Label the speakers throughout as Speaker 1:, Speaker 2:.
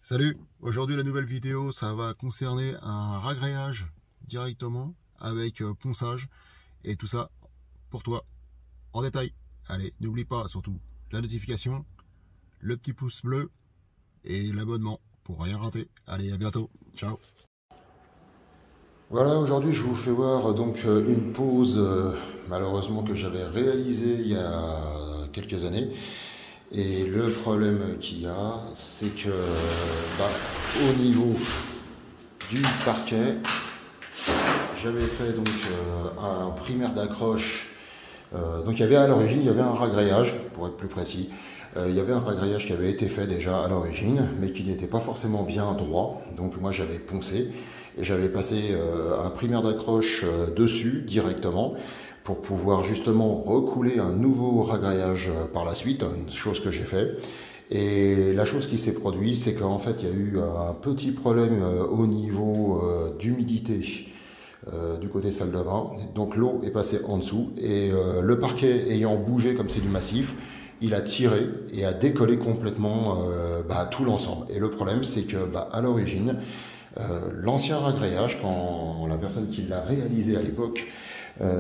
Speaker 1: Salut, aujourd'hui la nouvelle vidéo ça va concerner un ragréage directement avec ponçage et tout ça pour toi en détail. Allez, n'oublie pas surtout la notification, le petit pouce bleu et l'abonnement pour rien rater. Allez, à bientôt, ciao. Voilà, aujourd'hui je vous fais voir donc une pause malheureusement que j'avais réalisée il y a quelques années. Et le problème qu'il y a, c'est que au niveau du parquet, j'avais fait donc un primaire d'accroche. Donc il y avait à l'origine, il y avait un ragréage, pour être plus précis. Il y avait un ragréage qui avait été fait déjà à l'origine, mais qui n'était pas forcément bien droit. Donc moi j'avais poncé et j'avais passé un primaire d'accroche dessus directement pour pouvoir justement recouler un nouveau ragréage par la suite, une chose que j'ai fait. Et la chose qui s'est produite, c'est qu'en fait il y a eu un petit problème au niveau d'humidité du côté salle de bain. Donc l'eau est passée en dessous et le parquet ayant bougé comme c'est du massif, il a tiré et a décollé complètement tout l'ensemble. Et le problème c'est que à l'origine, l'ancien ragréage, quand la personne qui l'a réalisé à l'époque,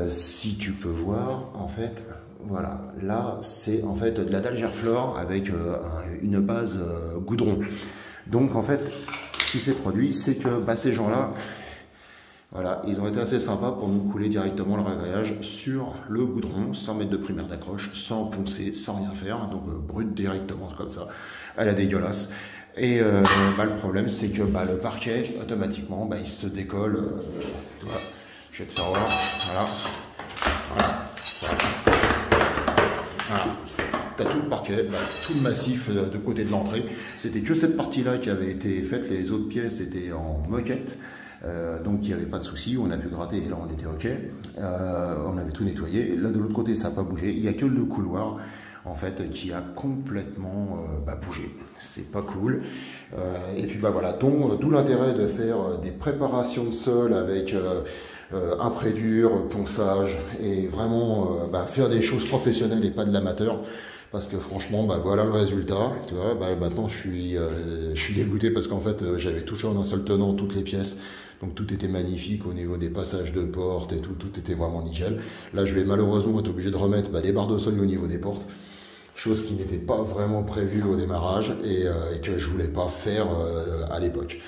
Speaker 1: si tu peux voir, en fait, voilà, là c'est en fait de la dalle Gerflor avec une base goudron. Donc en fait, ce qui s'est produit, c'est que ces gens-là, voilà, ils ont été assez sympas pour nous couler directement le ragréage sur le goudron, sans mettre de primaire d'accroche, sans poncer, sans rien faire, donc brut directement comme ça, à la dégueulasse. Et le problème, c'est que le parquet, automatiquement, il se décolle. Voilà. Je vais te faire voir. Voilà. Voilà. Voilà. Tu as tout le parquet, tout le massif de côté de l'entrée. C'était que cette partie-là qui avait été faite. Les autres pièces étaient en moquette. Donc il n'y avait pas de souci, on a pu gratter et là on était ok, on avait tout nettoyé. Là de l'autre côté ça n'a pas bougé, il n'y a que le couloir en fait qui a complètement bougé, c'est pas cool. Et puis voilà, d'où l'intérêt de faire des préparations de sol avec un pré-dur, ponçage et vraiment faire des choses professionnelles et pas de l'amateur. Parce que franchement, voilà le résultat. Tu vois, maintenant je suis dégoûté parce qu'en fait j'avais tout fait en un seul tenant, toutes les pièces. Donc tout était magnifique au niveau des passages de portes et tout était vraiment nickel. Là je vais malheureusement être obligé de remettre des barres de sol au niveau des portes. Chose qui n'était pas vraiment prévue au démarrage et que je voulais pas faire à l'époque.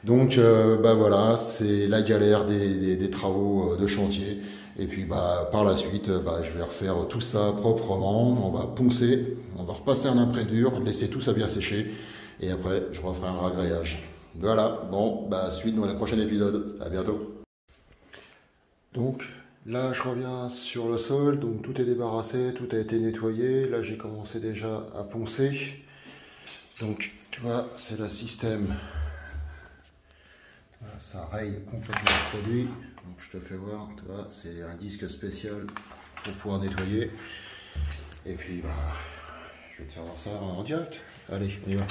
Speaker 1: Donc voilà, c'est la galère des travaux de chantier. Et puis par la suite, je vais refaire tout ça proprement. On va poncer, on va repasser un imprès dur, laisser tout ça bien sécher. Et après, je referai un ragréage. Voilà, bon, suite dans le prochain épisode. À bientôt. Donc là, je reviens sur le sol. Donc tout est débarrassé, tout a été nettoyé. Là, j'ai commencé déjà à poncer. Donc, tu vois, c'est le système. Voilà, ça raye complètement le produit. Donc je te fais voir, tu vois, c'est un disque spécial pour pouvoir nettoyer. Et puis je vais te faire voir ça en direct. Allez, on y va.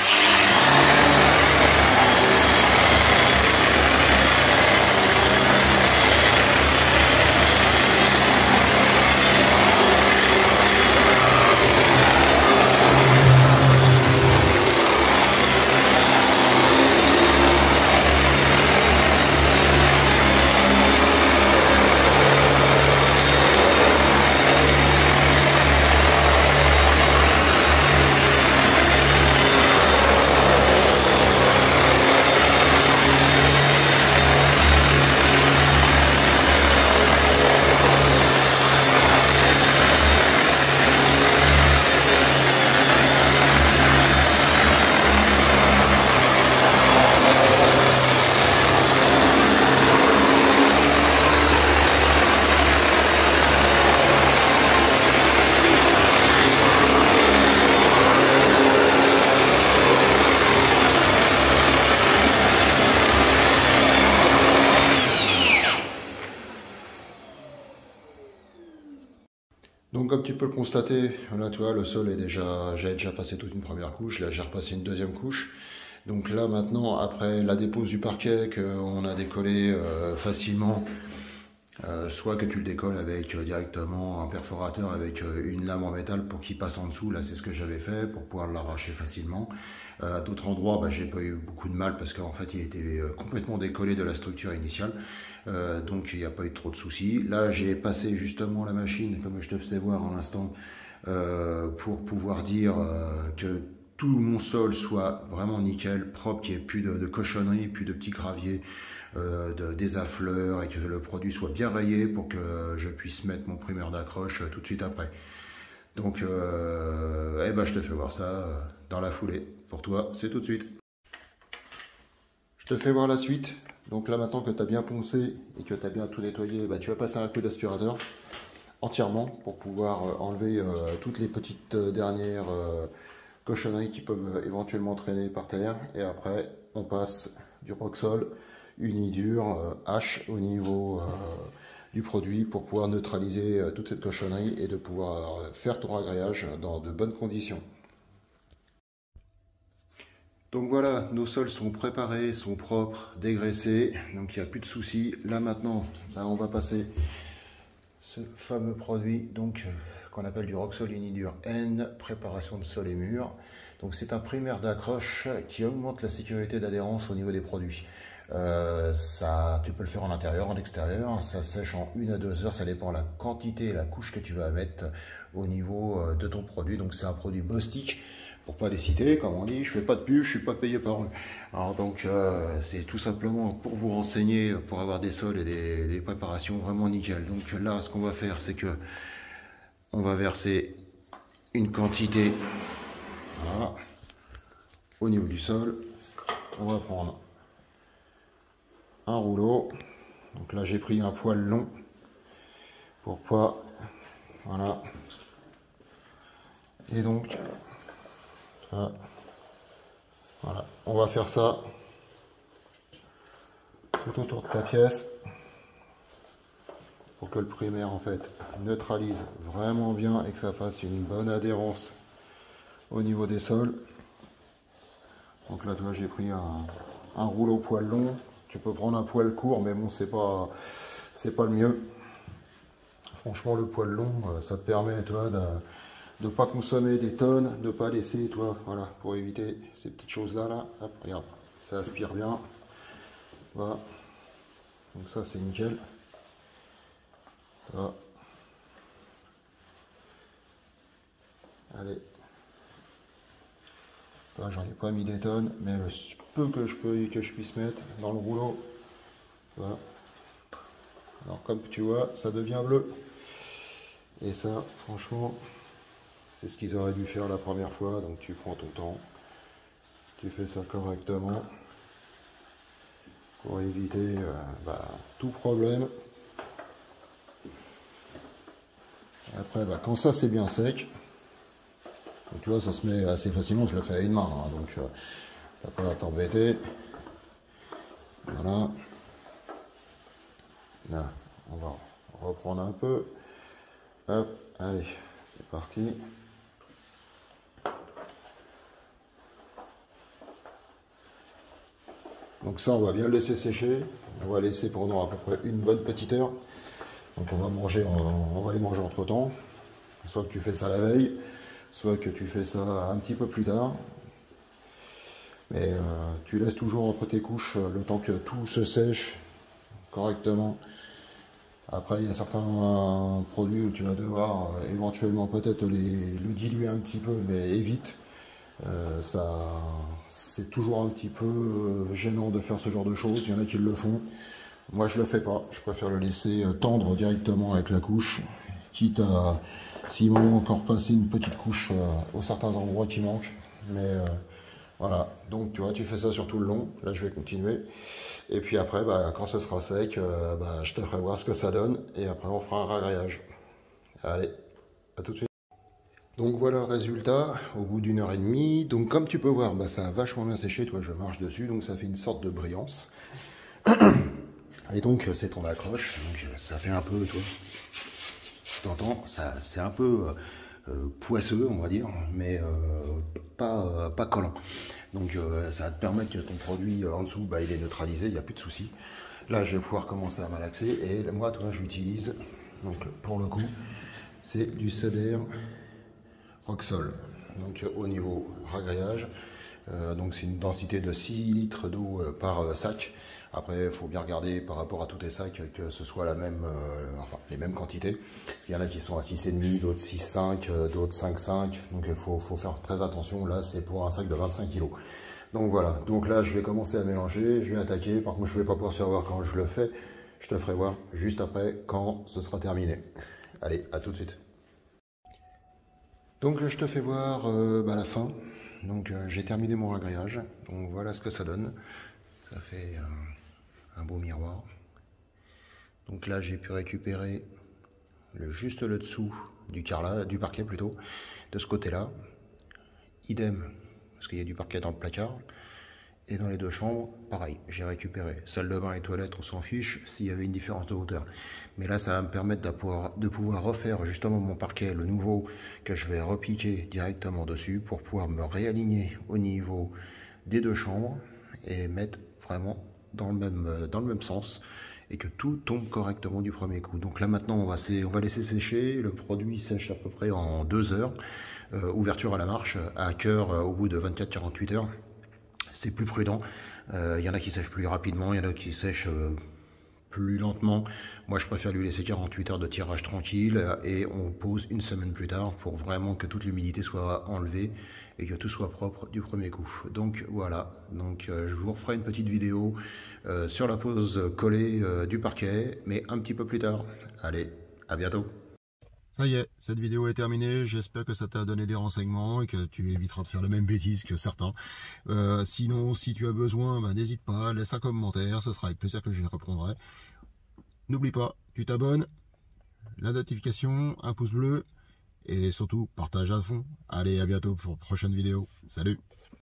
Speaker 1: Donc comme tu peux le constater, là tu vois, le sol est j'ai déjà passé toute une première couche, là j'ai repassé une deuxième couche. Donc là maintenant, après la dépose du parquet qu'on a décollé facilement Soit que tu le décolles avec directement un perforateur avec une lame en métal pour qu'il passe en dessous. Là, c'est ce que j'avais fait pour pouvoir l'arracher facilement. À d'autres endroits, bah, j'ai pas eu beaucoup de mal parce qu'en fait, il était complètement décollé de la structure initiale. Donc, il n'y a pas eu trop de soucis. Là, j'ai passé justement la machine, comme je te faisais voir à l'instant, pour pouvoir dire que tout mon sol soit vraiment nickel, propre, qu'il n'y ait plus de cochonneries, plus de petits graviers, des affleurs et que le produit soit bien rayé pour que je puisse mettre mon primeur d'accroche tout de suite après. Donc, eh ben, je te fais voir ça dans la foulée. Pour toi, c'est tout de suite. Je te fais voir la suite. Donc là, maintenant que tu as bien poncé et que tu as bien tout nettoyé, bah, tu vas passer un coup d'aspirateur entièrement pour pouvoir enlever toutes les petites dernières cochonneries qui peuvent éventuellement traîner par terre. Et après, on passe du Roxol Unidur H au niveau du produit pour pouvoir neutraliser toute cette cochonnerie et de pouvoir faire ton ragréage dans de bonnes conditions. Donc voilà, nos sols sont préparés, sont propres, dégraissés, donc il n'y a plus de soucis. Là maintenant, on va passer ce fameux produit donc qu'on appelle du Roxol Unidur N, préparation de sol et murs. Donc c'est un primaire d'accroche qui augmente la sécurité d'adhérence au niveau des produits. Tu peux le faire en intérieur, en extérieur, ça sèche en 1 à 2 heures, ça dépend de la quantité et la couche que tu vas mettre au niveau de ton produit. Donc c'est un produit Bostik, pour pas les citer, comme on dit, je fais pas de pub, je suis pas payé par eux. Alors donc c'est tout simplement pour vous renseigner, pour avoir des sols et des préparations vraiment nickel. Donc là, ce qu'on va faire, c'est que on va verser une quantité, voilà, au niveau du sol. On va prendre un rouleau. Donc là, j'ai pris un poil long pour pas, voilà. Et donc voilà, on va faire ça tout autour de ta pièce pour que le primaire en fait neutralise vraiment bien et que ça fasse une bonne adhérence au niveau des sols. Donc là, toi, j'ai pris un rouleau poil long. Tu peux prendre un poil court, mais bon, c'est pas le mieux. Franchement, le poil long, ça te permet, toi, de ne pas consommer des tonnes, de ne pas laisser, toi, voilà, pour éviter ces petites choses-là, là. Hop, regarde, ça aspire bien. Voilà. Donc ça, c'est nickel. Voilà. Allez. Là, j'en ai pas mis des tonnes, mais le peu que je puisse mettre dans le rouleau. Voilà. Alors, comme tu vois, ça devient bleu. Et ça, franchement, c'est ce qu'ils auraient dû faire la première fois. Donc tu prends ton temps, tu fais ça correctement pour éviter tout problème. Après, quand ça c'est bien sec, donc tu vois, ça se met assez facilement. Je le fais à une main, hein, donc t'as pas à t'embêter. Voilà. Là, on va reprendre un peu. Hop, allez, c'est parti. Donc ça, on va bien le laisser sécher. On va laisser pendant à peu près une bonne petite heure. Donc on va les manger entre temps. Soit que tu fais ça la veille, soit que tu fais ça un petit peu plus tard. Mais tu laisses toujours entre tes couches le temps que tout se sèche correctement. Après, il y a certains produits où tu vas devoir éventuellement peut-être le diluer un petit peu, mais évite. C'est toujours un petit peu gênant de faire ce genre de choses. Il y en a qui le font. Moi, je le fais pas. Je préfère le laisser tendre directement avec la couche, quitte à, s'il manque encore passer une petite couche aux certains endroits qui manquent. Mais voilà. Donc, tu vois, tu fais ça sur tout le long. Là, je vais continuer. Et puis après, quand ce sera sec, je te ferai voir ce que ça donne. Et après, on fera un ragréage. Allez, à tout de suite. Donc voilà le résultat au bout d'1 heure et demie. Donc comme tu peux voir, ça a vachement bien séché. Toi, je marche dessus, donc ça fait une sorte de brillance. Et donc c'est ton accroche. Donc ça fait un peu, toi, tu entends, c'est un peu poisseux, on va dire, mais pas collant. Donc ça va te permettre que ton produit en dessous, il est neutralisé, il n'y a plus de soucis. Là, je vais pouvoir commencer à malaxer. Et moi, toi, j'utilise, donc pour le coup, c'est du Ceder Roxol. Donc au niveau ragréage, donc c'est une densité de 6 litres d'eau par sac. Après, il faut bien regarder par rapport à tous tes sacs que ce soit la même, enfin les mêmes quantités. Parce qu'il y en a qui sont à 6,5, d'autres 6,5, d'autres 5,5. Donc il faut faire très attention. Là, c'est pour un sac de 25 kg. Donc voilà, donc là je vais commencer à mélanger, je vais attaquer. Par contre, je ne vais pas pouvoir faire voir quand je le fais. Je te ferai voir juste après quand ce sera terminé. Allez, à tout de suite. Donc je te fais voir la fin. Donc j'ai terminé mon ragréage. Donc voilà ce que ça donne. Ça fait un beau miroir. Donc là j'ai pu récupérer juste le dessous du parquet plutôt, de ce côté-là. Idem, parce qu'il y a du parquet dans le placard. Et dans les deux chambres, pareil, j'ai récupéré salle de bain et toilette, on s'en fiche s'il y avait une différence de hauteur. Mais là, ça va me permettre de pouvoir refaire justement mon parquet, le nouveau, que je vais repiquer directement dessus pour pouvoir me réaligner au niveau des deux chambres et mettre vraiment dans le même sens et que tout tombe correctement du premier coup. Donc là maintenant, on va laisser sécher. Le produit sèche à peu près en 2 heures. Ouverture à la marche, à cœur au bout de 24-48 heures. C'est plus prudent. Il y en a qui sèchent plus rapidement, il y en a qui sèchent plus lentement. Moi, je préfère lui laisser 48 heures de tirage tranquille et on pose une semaine plus tard pour vraiment que toute l'humidité soit enlevée et que tout soit propre du premier coup. Donc voilà, donc je vous referai une petite vidéo sur la pose collée du parquet, mais un petit peu plus tard. Allez, à bientôt. Ça y est, cette vidéo est terminée. J'espère que ça t'a donné des renseignements et que tu éviteras de faire la même bêtise que certains. Sinon, si tu as besoin, n'hésite pas, laisse un commentaire. Ce sera avec plaisir que j'y répondrai. N'oublie pas, tu t'abonnes, la notification, un pouce bleu et surtout, partage à fond. Allez, à bientôt pour une prochaine vidéo. Salut!